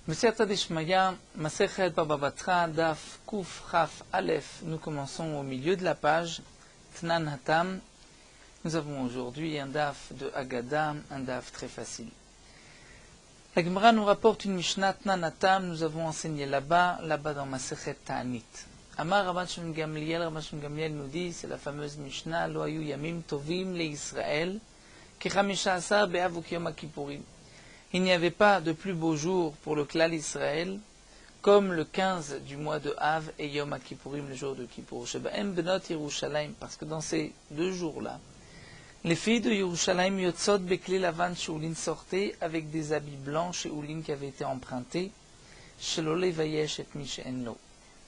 Mesiyata Deshmaya, Masechet Baba Batra, Daf Kuf Chaf Aleph. Nous commençons au milieu de la page. Tnan Hatam. Nous avons aujourd'hui un daf de Haggadah, un daf très facile. La Gemara nous rapporte une Mishnah Tnan Hatam. Nous avons enseigné là-bas dans Masechet Ta'anit. Amar Rabban Shimon Gamliel nous dit, c'est la fameuse Mishnah, Lo hayu yamim tovim le Israël, ki chamisha asar be'av u'kiyom ha'kippurim. Il n'y avait pas de plus beau jour pour le Klal Israël comme le 15 du mois de Av et Yom HaKippurim, le jour de Kippour. Sheba'em benot Yerushalayim, parce que dans ces deux jours-là, les filles de Yerushalayim yotzot bekli lavan she'ulin sortaient avec des habits blancs she'ulin qui avaient été empruntés, shelo levayesh et mi she'en lo,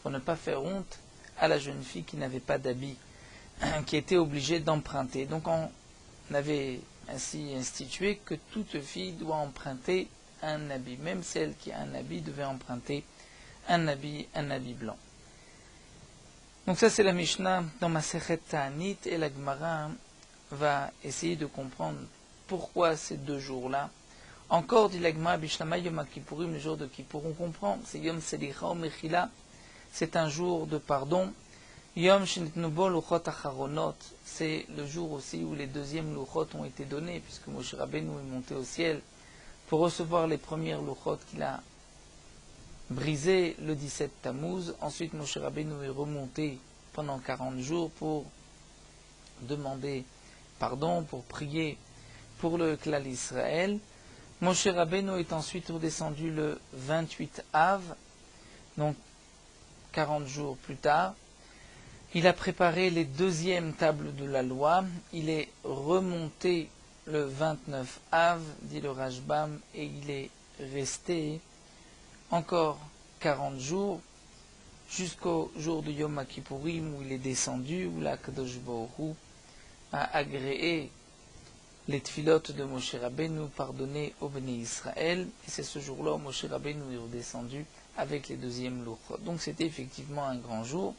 pour ne pas faire honte à la jeune fille qui n'avait pas d'habits, qui était obligée d'emprunter. Donc on avait ainsi institué que toute fille doit emprunter un habit. Même celle qui a un habit devait emprunter un habit blanc. Donc ça c'est la Mishnah dans Masechet Ta'anit, et la Gemara va essayer de comprendre pourquoi ces deux jours-là. Encore dit la Gemara, Bishlama Yom HaKippurim, le jour de Kippour, on comprend, c'est Yom Selicha Mechila, c'est un jour de pardon. Yom Shenitnu Bo Luchot Acharonot, c'est le jour aussi où les deuxièmes Luchot ont été donnés, puisque Moshe Rabbeinu est monté au ciel pour recevoir les premières Luchot qu'il a brisées le 17 Tammuz. Ensuite, Moshe Rabbeinu est remonté pendant 40 jours pour demander pardon, pour prier pour le Klal Israël. Moshe Rabbeinu est ensuite redescendu le 28 Av, donc 40 jours plus tard. Il a préparé les deuxièmes tables de la loi. Il est remonté le 29 Av, dit le Rashbam, et il est resté encore 40 jours jusqu'au jour de Yom HaKippurim où il est descendu, où la Kadosh Baruch Hu a agréé les tfilotes de Moshe Rabbeinu pardonnées au Béné Israël. Et c'est ce jour-là où Moshe Rabbeinu est redescendu avec les deuxièmes Luchot. Donc c'était effectivement un grand jour.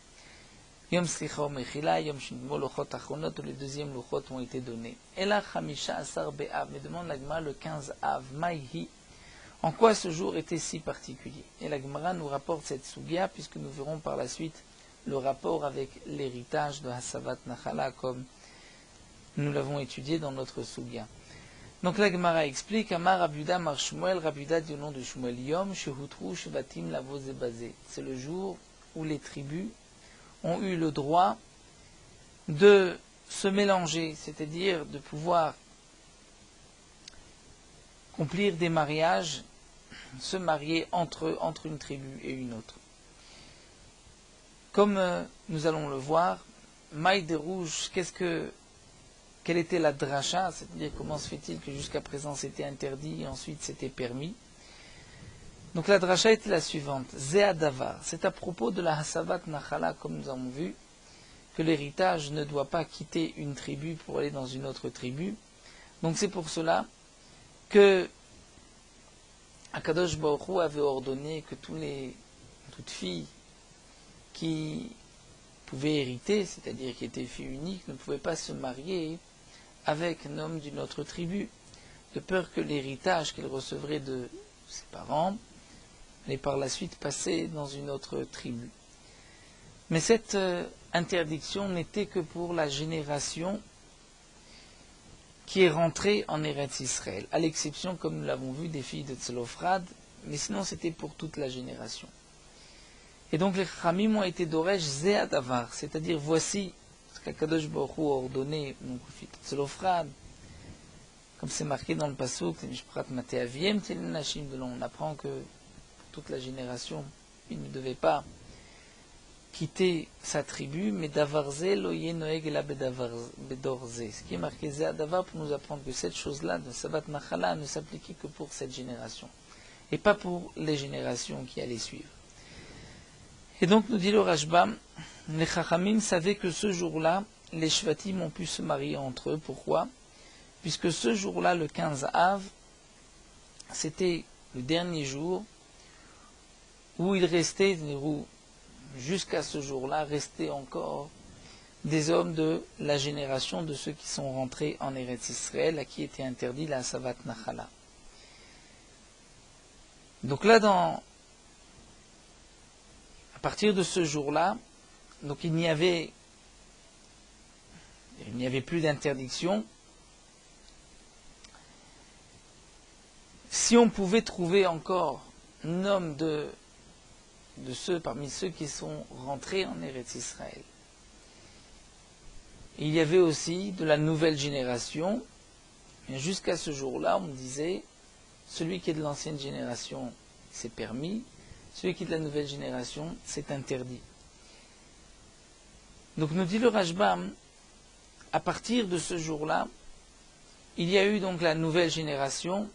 Yom Slicha Mechila, Yom Shinmo Luchot Achronot, où les deuxièmes Luchot ont été donnés. Ela Chamisha Asar Be'av, mais demande la Gemara le 15 Av, Maïhi, en quoi ce jour était si particulier. Et la Gemara nous rapporte cette Sugia, puisque nous verrons par la suite le rapport avec l'héritage de Hasavat Nachala, comme nous l'avons étudié dans notre Sugia. Donc la Gemara explique, Amar Rabuda Mar Shmuel, Rabuda du nom de Shmuel, Yom Shehutru Shevatim Lavo Zebazé. C'est le jour où les tribus ont eu le droit de se mélanger, c'est-à-dire de pouvoir accomplir des mariages, se marier entre une tribu et une autre. Comme nous allons le voir, Maï des Rouges, quelle était la dracha, c'est-à-dire comment se fait-il que jusqu'à présent c'était interdit et ensuite c'était permis. Donc la dracha était la suivante, Zéadavar, c'est à propos de la Hasavat Nachala, comme nous avons vu, que l'héritage ne doit pas quitter une tribu pour aller dans une autre tribu. Donc c'est pour cela que Akadosh Baruch Hu avait ordonné que toute fille qui pouvait hériter, c'est-à-dire qui était fille unique, ne pouvait pas se marier avec un homme d'une autre tribu, de peur que l'héritage qu'elle recevrait de ses parents allait par la suite passer dans une autre tribu. Mais cette interdiction n'était que pour la génération qui est rentrée en Eretz Israël, à l'exception, comme nous l'avons vu, des filles de Tzelophrad, mais sinon c'était pour toute la génération. Et donc les Chachamim ont été d'Oresh Zéadavar, c'est-à-dire voici ce qu'Akadosh Baruch Hu a ordonné aux filles de Tzelophrad, comme c'est marqué dans le Pasuk, on apprend que pour toute la génération, il ne devait pas quitter sa tribu, mais davarze loye noeg la bedorze. Ce qui est marqué Zéadavar pour nous apprendre que cette chose-là de Sabat Nachala ne s'appliquait que pour cette génération, et pas pour les générations qui allaient suivre. Et donc nous dit le Rashbam, les Chachamim savaient que ce jour-là, les Shvatim ont pu se marier entre eux. Pourquoi ? Puisque ce jour-là, le 15 Av, c'était le dernier jour où il restait, jusqu'à ce jour-là, restaient encore des hommes de la génération de ceux qui sont rentrés en Eretz Israël, à qui était interdit la Savat Nachala. Donc là, à partir de ce jour-là, donc il n'y avait plus d'interdiction. Si on pouvait trouver encore un homme parmi ceux qui sont rentrés en Eretz Israël, il y avait aussi de la nouvelle génération. Et jusqu'à ce jour-là, on disait, celui qui est de l'ancienne génération, c'est permis, celui qui est de la nouvelle génération, c'est interdit. Donc nous dit le Rashbam, à partir de ce jour-là, il y a eu donc la nouvelle génération,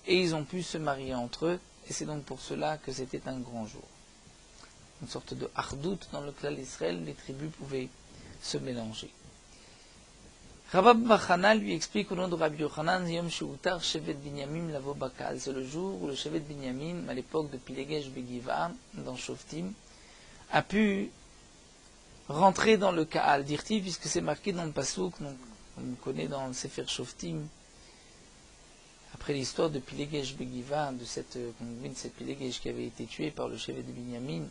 et ils ont pu se marier entre eux, et c'est donc pour cela que c'était un grand jour. Une sorte de hardout dans le clan d'Israël, les tribus pouvaient se mélanger. Rabbi Bachana lui explique au nom de Rabbi Yochanan, Yom Sheutar Shevet Binyamin Lavo Bakal. C'est le jour où le Shevet Binyamin, à l'époque de Pilegesh Begiva, dans Shoftim, a pu rentrer dans le Kaal, dire-t-il, puisque c'est marqué dans le Pasuk, donc on connaît dans le Sefer Shoftim, après l'histoire de Pilegesh Begiva, de cette Pilegesh qui avait été tué par le Shevet de Binyamin.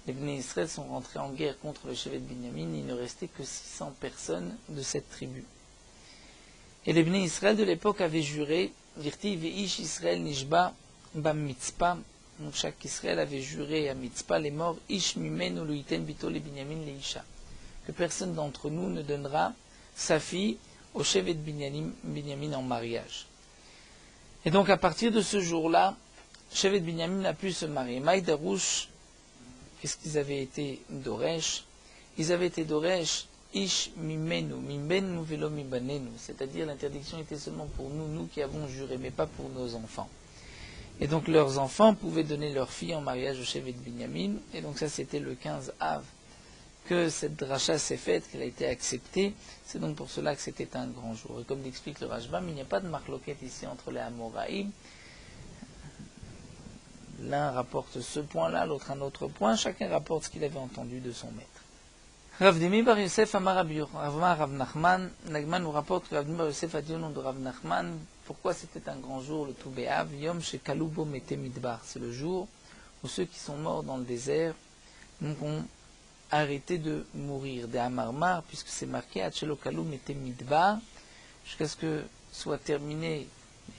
Les Bnei Israël sont rentrés en guerre contre le Shevet de Binyamin, il ne restait que 600 personnes de cette tribu. Et les Bnei Israël de l'époque avaient juré, dit-il, Veish Israël Nishba Bam Mitzpah, donc chaque Israël avait juré à Mitzpah, les morts, Ish Mimenu Luiten Bito le Binyamin Leisha, que personne d'entre nous ne donnera sa fille au Shevet de Binyamin en mariage. Et donc à partir de ce jour-là, Shevet de Binyamin a pu se marier. Maïdarouche, qu'est-ce qu'ils avaient été d'Oresh? Ils avaient été d'Oresh, Ish Mimenu, Mimenu Velo Mibanenu, c'est-à-dire l'interdiction était seulement pour nous, nous qui avons juré, mais pas pour nos enfants. Et donc leurs enfants pouvaient donner leur fille en mariage au Shevet de Binyamin, et donc ça c'était le 15 Av que cette dracha s'est faite, qu'elle a été acceptée, c'est donc pour cela que c'était un grand jour. Et comme l'explique le Rashbam, il n'y a pas de marloquette ici entre les Amoraïm. L'un rapporte ce point-là, l'autre un autre point, chacun rapporte ce qu'il avait entendu de son maître. Rav Dimi Bar Yosef Amar Rav Nachman, Nagman nous rapporte que Rav Dimi Bar Yosef a dit au nom de Rav Nachman, pourquoi c'était un grand jour, le Tou B'Av, Yom Shekalu Bo Mete Midbar, c'est le jour où ceux qui sont morts dans le désert donc ont arrêté de mourir, des Amarmar, puisque c'est marqué Achelo Kalu Mete Midbar, jusqu'à ce que soit terminé,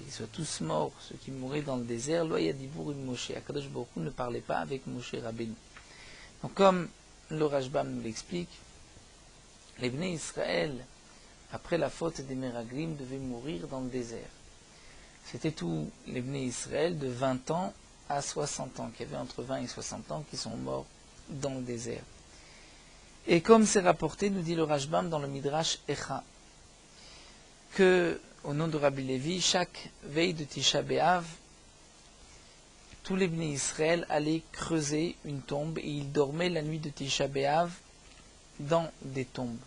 ils soient tous morts, ceux qui mouraient dans le désert, Loya Dibour Moshe, Akadosh Baruch Hu ne parlait pas avec Moshe Rabbeinu. Donc comme le Rashbam nous l'explique, les Bnei Israël, après la faute des Meraglim, devaient mourir dans le désert. C'était tous les Bnei Israël de 20 ans à 60 ans, qui avaient entre 20 et 60 ans, qui sont morts dans le désert. Et comme c'est rapporté, nous dit le Rashbam dans le Midrash Echa, que, au nom de Rabbi Lévi, chaque veille de Tisha B'Av, tous les Bnei Israël allaient creuser une tombe et ils dormaient la nuit de Tisha B'Av dans des tombes.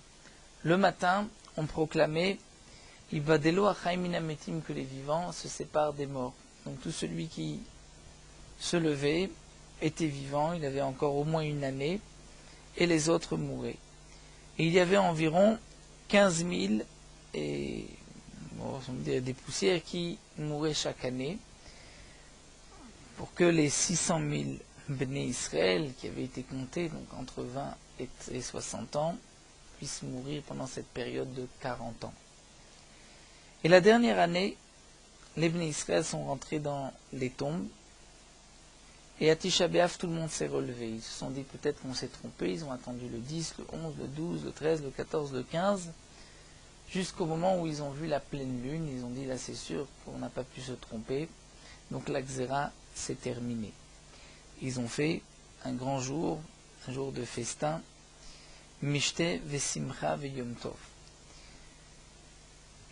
Le matin, on proclamait Ibadelo Achaim Minametim, que les vivants se séparent des morts. Donc tout celui qui se levait était vivant, il avait encore au moins une année, et les autres mouraient. Et il y avait environ 15 000 et des poussières qui mouraient chaque année, pour que les 600 000 Bnei Israël qui avaient été comptés, donc entre 20 et 60 ans, puissent mourir pendant cette période de 40 ans. Et la dernière année, les Bnei Israël sont rentrés dans les tombes, et à Tisha B'Av, tout le monde s'est relevé. Ils se sont dit peut-être qu'on s'est trompé, ils ont attendu le 10, le 11, le 12, le 13, le 14, le 15, jusqu'au moment où ils ont vu la pleine lune, ils ont dit là c'est sûr qu'on n'a pas pu se tromper, donc la Xéra s'est terminée. Ils ont fait un grand jour, un jour de festin, Mishte Vesimcha Veyom Tov.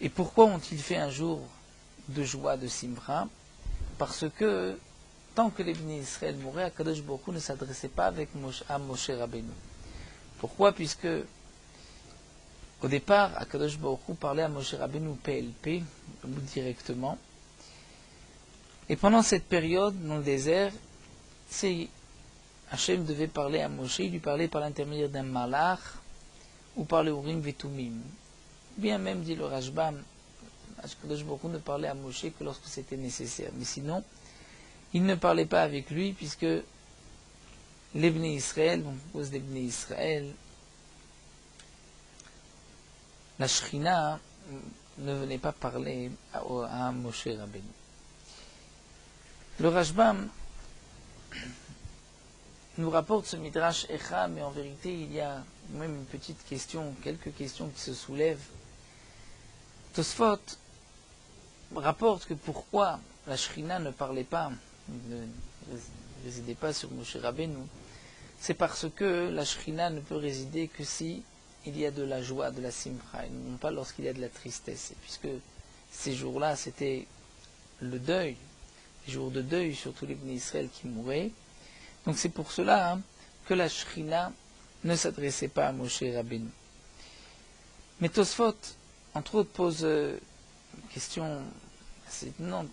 Et pourquoi ont-ils fait un jour de joie de Simcha? Parce que tant que les Bnei Israël mouraient, Akadosh Baruch Hu ne s'adressait pas à Moshe Rabbeinu. Pourquoi? Puisque au départ, Akadosh Baruch Hu parlait à Moshe Rabbeinu PLP, directement. Et pendant cette période, dans le désert, Hachem devait parler à Moshe, il lui parlait par l'intermédiaire d'un malach ou par le Urim Vetumim. Bien même, dit le Rashbam, Akadosh Baruch Hu ne parlait à Moshe que lorsque c'était nécessaire. Mais sinon, il ne parlait pas avec lui puisque les Bnei Israël, on pose des Bnei Israël, la Shrina ne venait pas parler à Moshe Rabbeinu. Le Rashbam nous rapporte ce Midrash Echa, mais en vérité il y a même une petite question, quelques questions qui se soulèvent. Tosfot rapporte que pourquoi la Shrina ne parlait pas, ne résidait pas sur Moshe Rabbeinu, c'est parce que la Shrina ne peut résider que si il y a de la joie, de la simcha, et non pas lorsqu'il y a de la tristesse. Et puisque ces jours-là, c'était le deuil, les jours de deuil sur tous les Bnei Israël qui mouraient. Donc c'est pour cela que la Shrina ne s'adressait pas à Moshe Rabbeinu. Mais Tosfot, entre autres, pose une question assez étonnante.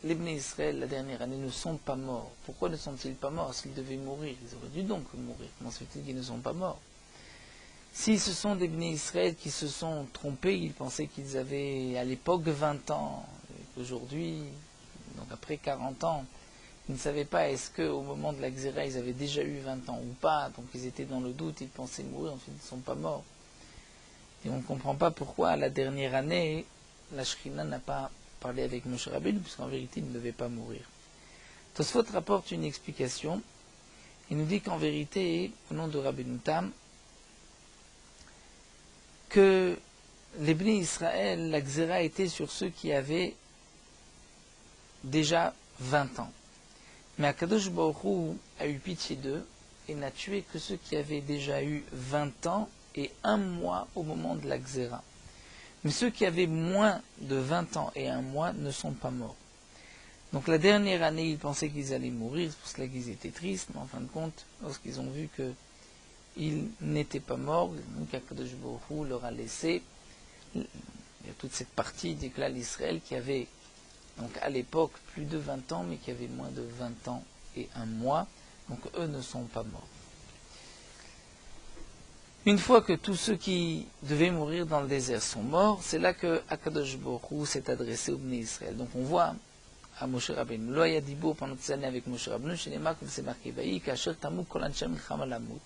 Les Bnei Israël, la dernière année, ne sont pas morts. Pourquoi ne sont-ils pas morts? S'ils devaient mourir, ils auraient dû donc mourir. Comment se fait-il qu'ils ne sont pas morts? Si ce sont des Bnei Israël qui se sont trompés, ils pensaient qu'ils avaient à l'époque 20 ans, et qu'aujourd'hui, donc après 40 ans, ils ne savaient pas est-ce qu'au moment de la Xéra, ils avaient déjà eu 20 ans ou pas, donc ils étaient dans le doute, ils pensaient mourir, ensuite ils ne sont pas morts. Et on ne comprend pas pourquoi, la dernière année, la Shrina n'a pas parlé avec Moshe Rabbeinu, puisqu'en vérité, il ne devait pas mourir. Tosfot rapporte une explication. Il nous dit qu'en vérité, au nom de Rabbeinu Tam, que les Bnei Israël, la Xéra était sur ceux qui avaient déjà 20 ans. Mais Akadosh Baruch Hu a eu pitié d'eux et n'a tué que ceux qui avaient déjà eu 20 ans et 1 mois au moment de la Xéra. Mais ceux qui avaient moins de 20 ans et 1 mois ne sont pas morts. Donc la dernière année, ils pensaient qu'ils allaient mourir, c'est pour cela qu'ils étaient tristes, mais en fin de compte, lorsqu'ils ont vu qu'ils n'étaient pas morts, donc Akadosh Baruch Hu leur a laissé, il y a toute cette partie du clan d'Israël qui avait, donc à l'époque, plus de 20 ans, mais qui avait moins de 20 ans et 1 mois, donc eux ne sont pas morts. Une fois que tous ceux qui devaient mourir dans le désert sont morts, c'est là que Akadosh Baruch Hu s'est adressé au Bnei Israël. Donc on voit à Moshe Rabbeinu, Lo haya dibour pendant ces années avec Moshe Rabbeinu, shenema comme c'est marqué, Vayi kasher tamu kol anshe milchama lamut.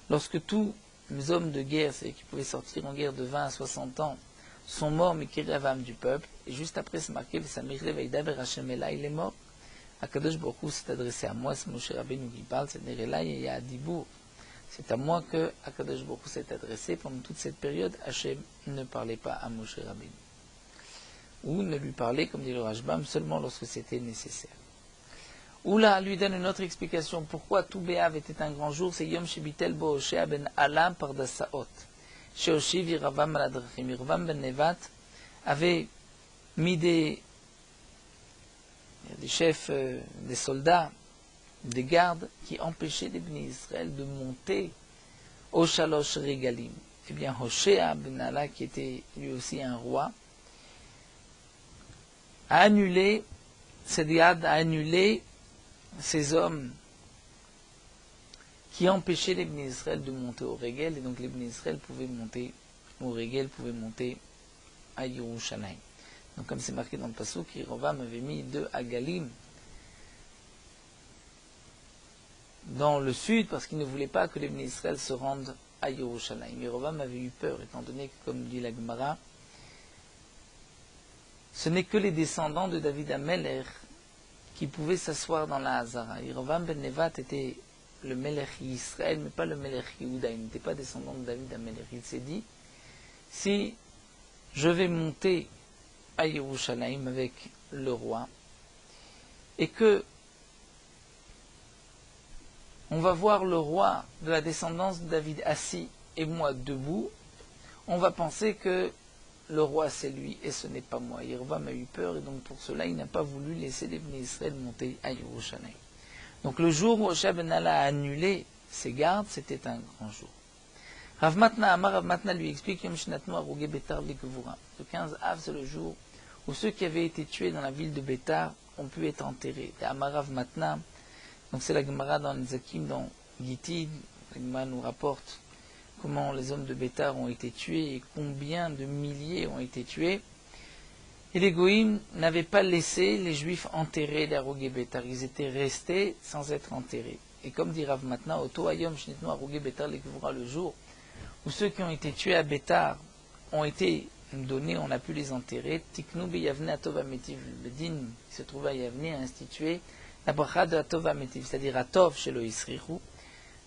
Lorsque tous les hommes de guerre, c'est qui pouvaient sortir en guerre de 20 à 60 ans, sont morts, mais Kiravam du peuple, et juste après c'est marqué, Vesamirle Vaidaber Hashem Ela, il est mort. Akadosh Baruch Hu s'est adressé à moi, c'est Moshe Rabbeinu qui parle, c'est Nerela Yaya Dibour. C'est à moi que Akadosh Baruch Hu s'est adressé pendant toute cette période. Hashem ne parlait pas à Moshe Rabbeinu. Ou ne lui parlait, comme dit le Rashbam, seulement lorsque c'était nécessaire. Oula lui donne une autre explication. Pourquoi tout Béav était un grand jour? C'est Yom Shebitel Bo Hoshea ben Alam par Dasaot. Sheoshiv Yiravam Aladrachim. Yiravam ben Nevat avait mis des chefs, des soldats, des gardes qui empêchaient les Bnei Israël de monter au Shalosh Regalim. Eh bien, Hoshea ben Ala, qui était lui aussi un roi, a annulé, Sédiad a annulé ces hommes qui empêchaient les Bnei Israël de monter au Regel, et donc les Bnei Israël pouvaient monter au Regel, pouvaient monter à Yerushalayim. Donc comme c'est marqué dans le Passouk, Yerovam avait mis 2 Agalim dans le sud parce qu'il ne voulait pas que les Bnei Israël se rendent à Yerushalayim. Yerovam avait eu peur, étant donné que, comme dit la Gemara, ce n'est que les descendants de David Ameler qui pouvaient s'asseoir dans la Hazara. Yerovam ben Nevat était le Melech Israël, mais pas le Melech Yehuda. Il n'était pas descendant de David Ameler. Il s'est dit, si je vais monter à Yerushalayim avec le roi, et que on va voir le roi de la descendance de David assis et moi debout, on va penser que le roi c'est lui et ce n'est pas moi. Yerovam a eu peur et donc pour cela il n'a pas voulu laisser les Bnei Israël monter à Yerushalayim. Donc le jour où Hoshea ben Ala a annulé ses gardes, c'était un grand jour. Rav Matna Amar, Rav Matna lui explique Yom Shinatnu Arugé Betar Likvura. Le 15 Av, c'est le jour où ceux qui avaient été tués dans la ville de Betar ont pu être enterrés. Et Amar Rav Matna, donc c'est la Gemara dans Nezakim, dans Gitid, la Gemara nous rapporte comment les hommes de Betar ont été tués et combien de milliers ont été tués. Et les Goïms n'avaient pas laissé les Juifs enterrer les Arugé Bétar. Ils étaient restés sans être enterrés. Et comme dit Rav maintenant, Oto Ayom Shnitnu Arugé Bétar l'Ekvura, le jour où ceux qui ont été tués à Bétar ont été donnés, on a pu les enterrer. Tiknu Beyavne Atov Ametiv, le din qui se trouvait à Yavne a institué la bracha de Atov Ametiv, c'est-à-dire Atov chez le Isrichu.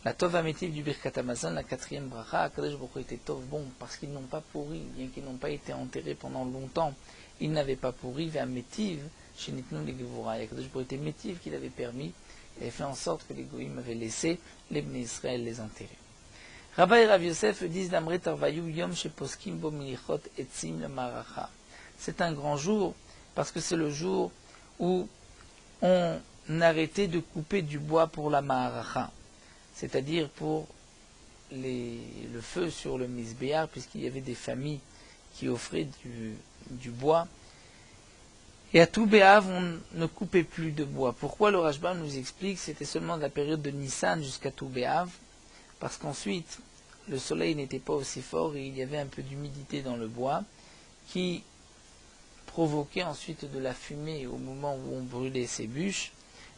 La Tov Ametiv du Birkat Hamazon, la quatrième bracha, Akadosh Baruch Hu était Tov, bon, parce qu'ils n'ont pas pourri, bien qu'ils n'ont pas été enterrés pendant longtemps, ils n'avaient pas pourri, vers Métiv, chez Nitnu les Gevura. Akadosh Baruch Hu était Métiv qui l'avait permis, il avait fait en sorte que les Goïms avaient laissé les Bnei Israël les enterrer. Rabbi et Rav Yosef disent d'Amrit Arvayu Yom Sheposkim Bo Milichot Etzim le Maracha. C'est un grand jour, parce que c'est le jour où on arrêtait de couper du bois pour la Maracha, c'est-à-dire pour le feu sur le Misbéar, puisqu'il y avait des familles qui offraient du bois. Et à tout Béav, on ne coupait plus de bois. Pourquoi le Rashbam nous explique que c'était seulement de la période de Nissan jusqu'à tout Béav? Parce qu'ensuite, le soleil n'était pas aussi fort et il y avait un peu d'humidité dans le bois qui provoquait ensuite de la fumée au moment où on brûlait ces bûches,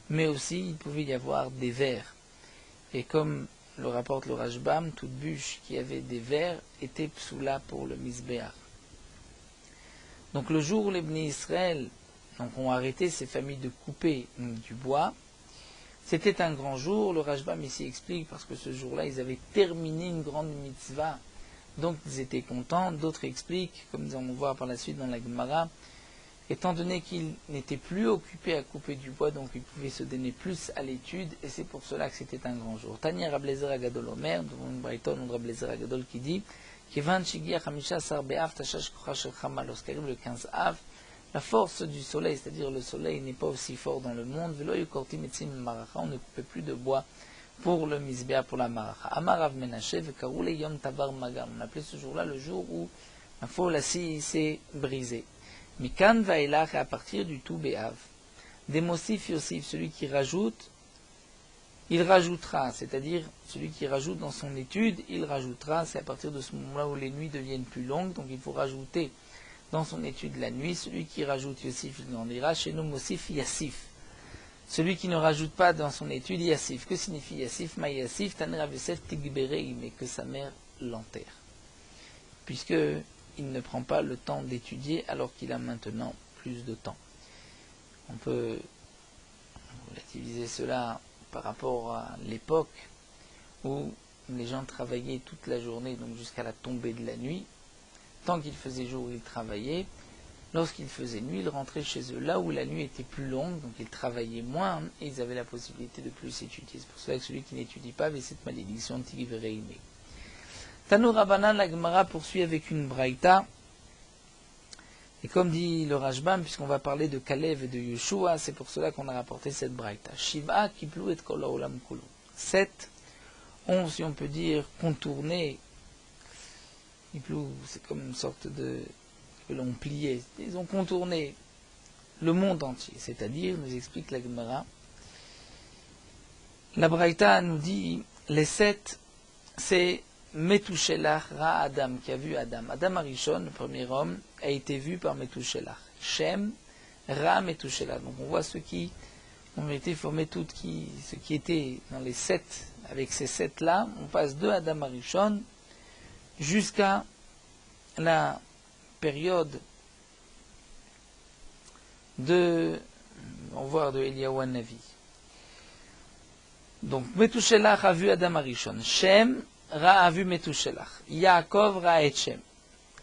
mais aussi il pouvait y avoir des vers. Et comme le rapporte le Rashbam, toute bûche qui avait des vers était psoula pour le Misbéach. Donc le jour où les Bnei Israël ont arrêté ces familles de couper du bois, c'était un grand jour. Le Rashbam ici explique parce que ce jour-là ils avaient terminé une grande mitzvah, donc ils étaient contents. D'autres expliquent, comme nous allons voir par la suite dans la Gemara, étant donné qu'ils n'étaient plus occupés à couper du bois, donc ils pouvaient se donner plus à l'étude, et c'est pour cela que c'était un grand jour. Tania Rablezer Agadol Omer, devant une Braïton, on Rablezer Agadol qui dit Kevan Shigia Hamisha Sar Be'av Tashash Kocha Shel Chama, lorsqu'arrive le 15 Av, la force du soleil, c'est-à-dire le soleil n'est pas aussi fort dans le monde, Velo Yukorti Metzim Maracha, on ne coupait plus de bois pour le Misbéa, pour la Maracha. Amarav Menashe Vekaroule Yom Tavar Magam, on appelait ce jour-là le jour où la foule assis s'est brisée. Mikan Vailach, à partir du tout Béav, des Mosif Yosif, celui qui rajoute, il rajoutera, c'est-à-dire celui qui rajoute dans son étude, il rajoutera, c'est à partir de ce moment-là où les nuits deviennent plus longues, donc il faut rajouter dans son étude la nuit. Celui qui rajoute Yosif, il grandira. Chez nous, Mosif Yassif. Celui qui ne rajoute pas dans son étude Yassif. Que signifie Yassif? Ma Yassif, Taner Avesef Tigberei, mais que sa mère l'enterre. Puisque il ne prend pas le temps d'étudier alors qu'il a maintenant plus de temps. On peut relativiser cela par rapport à l'époque où les gens travaillaient toute la journée, donc jusqu'à la tombée de la nuit. Tant qu'il faisait jour, ils travaillaient. Lorsqu'il faisait nuit, ils rentraient chez eux. Là où la nuit était plus longue, donc ils travaillaient moins, et ils avaient la possibilité de plus étudier. C'est pour cela que celui qui n'étudie pas avait cette malédiction de Tigvereimé. Tanou Rabbanan, la Gemara poursuit avec une braïta. Et comme dit le Rashbam, puisqu'on va parler de Kalev et de Yeshua, c'est pour cela qu'on a rapporté cette braïta. Shiva Kiplu et Kol Haolam Kulu. 7 ont, si on peut dire, contourné. C'est comme une sorte de que l'on pliait. Ils ont contourné le monde entier. C'est-à-dire, nous explique la Gemara, la Braïta nous dit, les 7, c'est Metushelach Ra Adam, qui a vu Adam. Adam Arishon, le premier homme, a été vu par Metushelach. Shem, Ra Metushelach. Donc on voit ceux qui ont été formés toutes, ceux qui étaient dans les 7, avec ces 7-là, on passe de Adam Arishon jusqu'à la période on voit de Eliyahu Navi. Donc, Metushelach a vu Adam Arishon. Shem, Ra a vu Metushelach. Yaakov, Ra et Shem.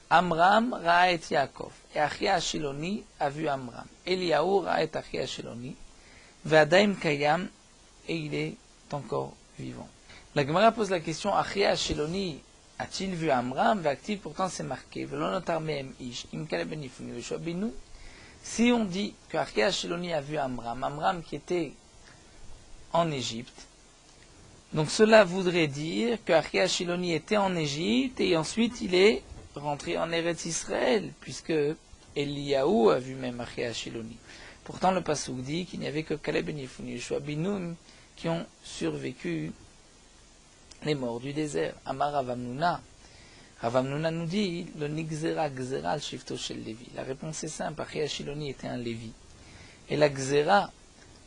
Amram, Ra et Yaakov. Et Achia Ashiloni a vu Amram. Eliyahu, Ra et Achia Ashiloni. Ve'adaim Kayam, et il est encore vivant. La Gemara pose la question, Achia Ashiloni a-t-il vu Amram? Ve'actif, pourtant c'est marqué. Ve'lonotar mehem ish. Im Kaleb ben Yifuni Yoshua binu. Si on dit que Achia Ashiloni a vu Amram, Amram qui était en Égypte, donc cela voudrait dire que Achia Ashiloni était en Égypte et ensuite il est rentré en Eretz Israël, puisque Eliyahu a vu même Achia Ashiloni. Pourtant le Passouk dit qu'il n'y avait que Kaleb ben Yifuni Yoshua binu qui ont survécu les morts du désert. Amar Avamnuna, Rav Hamnuna nous dit, le Nigzera Gzera al Shifto Shel Lévi. La réponse est simple, Achia Shiloni était un Lévi. Et la Gzera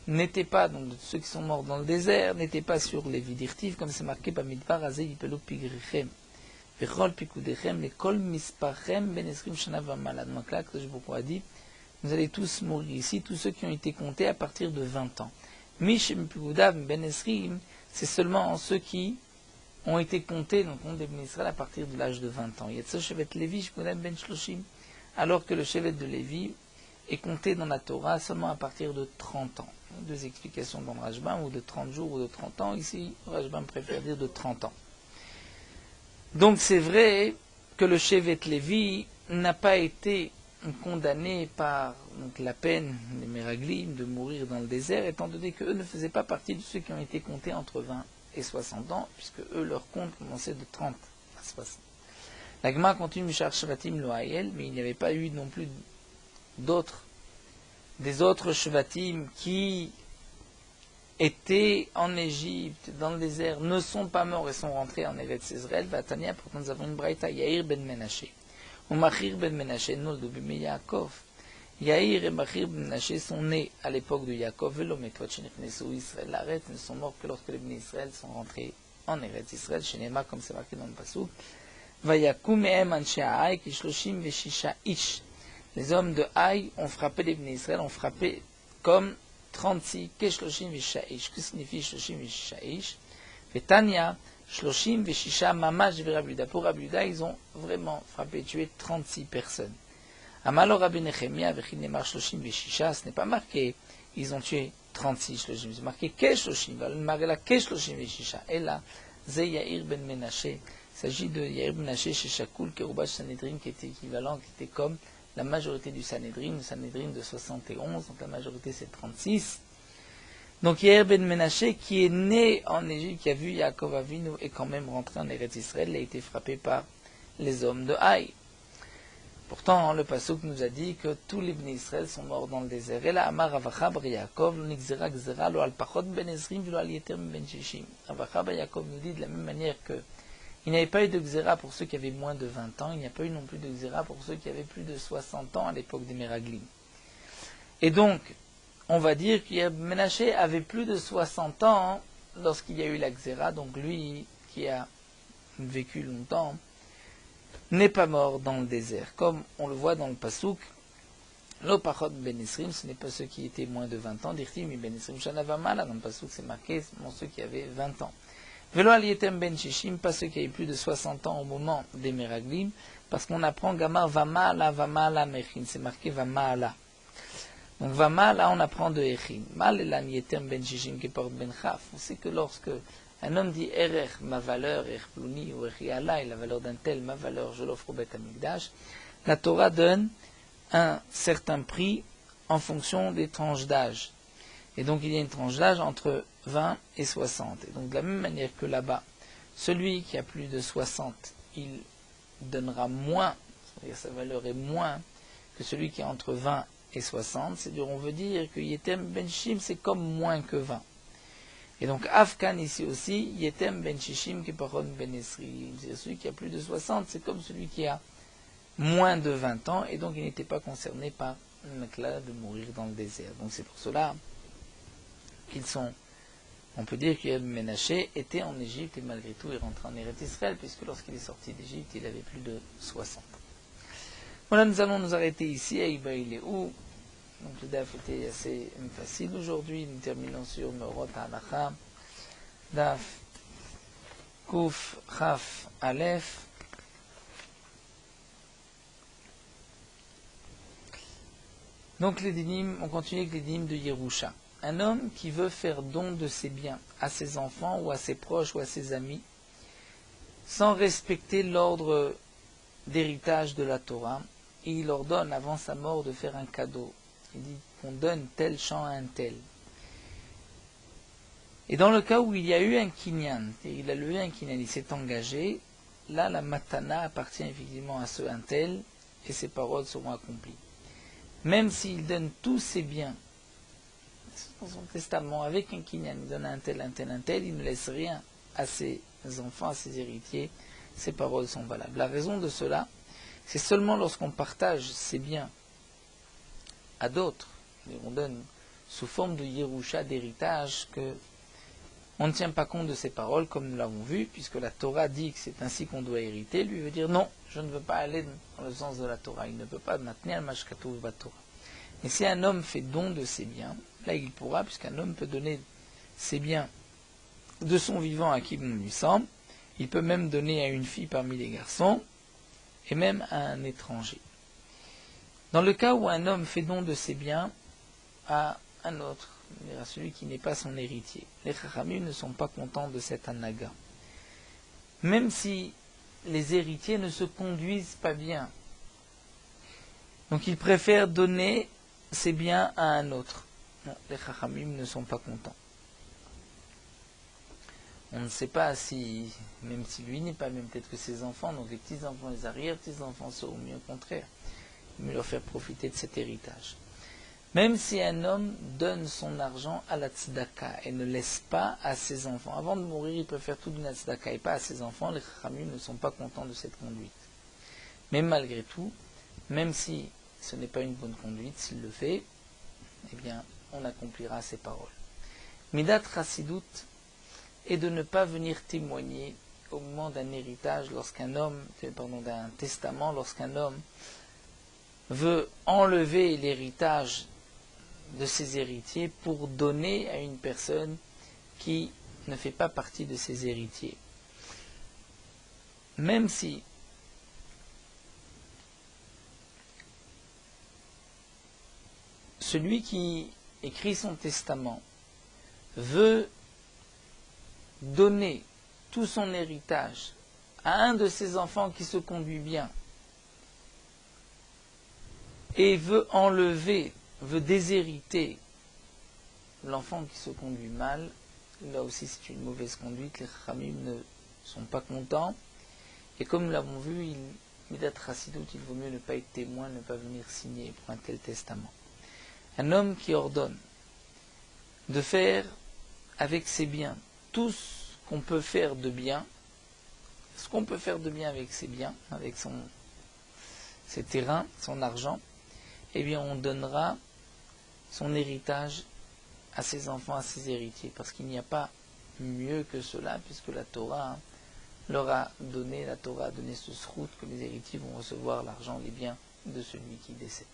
n'était pas, donc ceux qui sont morts dans le désert, n'était pas sur Lévi dirtiv, comme c'est marqué par Midbar Azeh Yipelu Pigrichem. Vechol Pikudechem, Lekol Misparchem, Ben Esrim Shana Vamala. Donc là, que je vous ai dit, vous allez tous mourir ici, tous ceux qui ont été comptés à partir de 20 ans. Mishim Pikudav Ben Esrim, c'est seulement ceux qui ont été comptés, donc on Ben Israël à partir de l'âge de 20 ans. Il y a ce Shevet Lévi, Shmuel Ben Shloshim, alors que le Shevet de Lévi est compté dans la Torah seulement à partir de 30 ans. Deux explications dans le Rajbam, ou de 30 jours ou de 30 ans. Ici, le Rajbam préfère dire de 30 ans. Donc c'est vrai que le Shevet Lévi n'a pas été condamné par donc, la peine des Meraglim de mourir dans le désert, étant donné qu'eux ne faisaient pas partie de ceux qui ont été comptés entre 20 et 60 ans, puisque eux, leur compte commençait de 30 à 60. La Gemara continue Mishar Shvatim Loaïel, mais il n'y avait pas eu non plus des autres Shvatim qui étaient en Égypte, dans le désert, ne sont pas morts et sont rentrés en Eretz Israël. Vatania, pourtant nous avons une braïta, Yair ben Menaché. Ou Machir ben Menaché, Noldo bimé Yaakov. Yair et Machir ben Menaché sont nés à l'époque de Yaakov, Velometot Shenechnesu Israël. L'arrêt ne sont morts que lorsque les Bnei Israël sont rentrés en Eretz Israël, chez Nema, comme c'est marqué dans le Passouk. Vayakum mehem anshe Haï, Kishloshim veshisha ish. Les hommes de Haï ont frappé les Bnei Israël, ont frappé comme 36, Keshloshim veshisha ish. Que signifie Shloshim veshisha ish? Vetania, Shloshim veshisha mamash verabuda. Pour Rabuda, ils ont vraiment frappé, tué 36 personnes. Amalo Rabbi Nechemia vechinemar Shloshim veshisha, ce n'est pas marqué, ils ont tué 36 Shloshim, c'est marqué Keshloshim, Marela Keshloshim veshisha. Et là, Ze Yair ben Menaché. Il s'agit de Yair ben Menaché chez Shakoul, Kerubash Sanhedrin, qui était équivalent, qui était comme la majorité du Sanhedrin, le Sanhedrin de 71, donc la majorité c'est 36. Donc Yair ben Menaché, qui est né en Égypte, qui a vu Yaakov Avinu, est quand même rentré en Eretz Israël, il a été frappé par les hommes de Haï. Pourtant, le Passouk nous a dit que tous les Bnei Israël sont morts dans le désert. Et là, Amar Avachab Yaakov, lo nixera gzera, lo al pachot ben Ezrim, lo al yeter ben Shishim. Avachab Yaakov nous dit de la même manière que il n'y avait pas eu de Xéra pour ceux qui avaient moins de 20 ans, il n'y a pas eu non plus de Xéra pour ceux qui avaient plus de 60 ans à l'époque des Meraglim. Et donc, on va dire que Menaché avait plus de 60 ans lorsqu'il y a eu la Xéra, donc lui qui a vécu longtemps n'est pas mort dans le désert. Comme on le voit dans le Passouk, Lo Pachot Ben Esrim, ce n'est pas ceux qui étaient moins de 20 ans, Dirti, mais Ben Esrim Shanavamala, dans le Passouk c'est marqué, ce sont ceux qui avaient 20 ans. Velo alietem ben shishim, pas ceux qui avaient plus de 60 ans au moment des Meraglim, parce qu'on apprend Gamar Vamala Mechin, c'est marqué Vamala. Donc Vamala, on apprend de Echin. Mal el alietem ben shishim qui porte ben chaf. On sait que lorsque un homme dit Erech, ma valeur, Erech Pluni, ou Erech Yala, et la valeur d'un tel, ma valeur, je l'offre au Beth Amikdash, la Torah donne un certain prix en fonction des tranches d'âge. Et donc il y a une tranche d'âge entre 20 et 60. Et donc de la même manière que là-bas, celui qui a plus de 60, il donnera moins, c'est-à-dire sa valeur est moins que celui qui est entre 20 et 60. C'est-à-dire on veut dire que Yetem Ben Shishim c'est comme moins que 20. Et donc Afkan ici aussi, Yetem Ben Shishim Keparon Ben Esri. C'est celui qui a plus de 60, c'est comme celui qui a moins de 20 ans, et donc il n'était pas concerné par le mekla de mourir dans le désert. Donc c'est pour cela qu'ils sont, on peut dire que Menaché était en Égypte et malgré tout est rentré en Eretz Israël, puisque lorsqu'il est sorti d'Égypte, il avait plus de 60. Voilà, nous allons nous arrêter ici à Ibaïléou. Donc le DAF était assez facile aujourd'hui. Nous terminons sur Meorot HaHalacha. DAF Kuf Chaf Aleph. Donc les dynimes, on continue avec les dynimes de Yerusha. Un homme qui veut faire don de ses biens à ses enfants ou à ses proches ou à ses amis, sans respecter l'ordre d'héritage de la Torah, et il ordonne avant sa mort de faire un cadeau. Il dit qu'on donne tel champ à un tel. Et dans le cas où il y a eu un kinyan, il a levé un kinyan, il s'est engagé, là la matana appartient effectivement à ce un tel, et ses paroles seront accomplies. Même s'il donne tous ses biens dans son testament avec un kinyan, il donne un tel, il ne laisse rien à ses enfants, à ses héritiers, ces paroles sont valables. La raison de cela, c'est seulement lorsqu'on partage ses biens à d'autres, et on donne sous forme de Yerusha, d'héritage, que on ne tient pas compte de ces paroles, comme nous l'avons vu, puisque la Torah dit que c'est ainsi qu'on doit hériter. Lui veut dire non, je ne veux pas aller dans le sens de la Torah. Il ne peut pas maintenir le mashkatouv Torah. Et si un homme fait don de ses biens, là il pourra, puisqu'un homme peut donner ses biens de son vivant à qui bon lui semble, il peut même donner à une fille parmi les garçons, et même à un étranger. Dans le cas où un homme fait don de ses biens à un autre, à celui qui n'est pas son héritier, les Chachamim ne sont pas contents de cet anaga. Même si les héritiers ne se conduisent pas bien. Donc ils préfèrent donner ses biens à un autre. Non, les Chachamim ne sont pas contents. On ne sait pas si, même si lui n'est pas, même peut-être que ses enfants, donc les petits-enfants, les arrière-petits-enfants seront mieux, au contraire. Il mieux leur faire profiter de cet héritage. Même si un homme donne son argent à la tzedaka et ne laisse pas à ses enfants, avant de mourir, il préfère tout donner à la tzedaka et pas à ses enfants, les Chachamim ne sont pas contents de cette conduite. Mais malgré tout, même si ce n'est pas une bonne conduite, s'il le fait, eh bien, on accomplira ses paroles. Midat Chassidut est de ne pas venir témoigner au moment d'un héritage, d'un testament, lorsqu'un homme veut enlever l'héritage de ses héritiers pour donner à une personne qui ne fait pas partie de ses héritiers. Même si celui qui écrit son testament veut donner tout son héritage à un de ses enfants qui se conduit bien et veut déshériter l'enfant qui se conduit mal, là aussi c'est une mauvaise conduite, les Chachamim ne sont pas contents, et comme nous l'avons vu, Midat Chassidut, il vaut mieux ne pas être témoin, ne pas venir signer pour un tel testament. Un homme qui ordonne de faire avec ses biens tout ce qu'on peut faire de bien, avec ses biens, avec ses terrains, son argent, eh bien on donnera son héritage à ses enfants, à ses héritiers, parce qu'il n'y a pas mieux que cela, puisque la Torah leur a donné, ce srout que les héritiers vont recevoir l'argent, les biens de celui qui décède.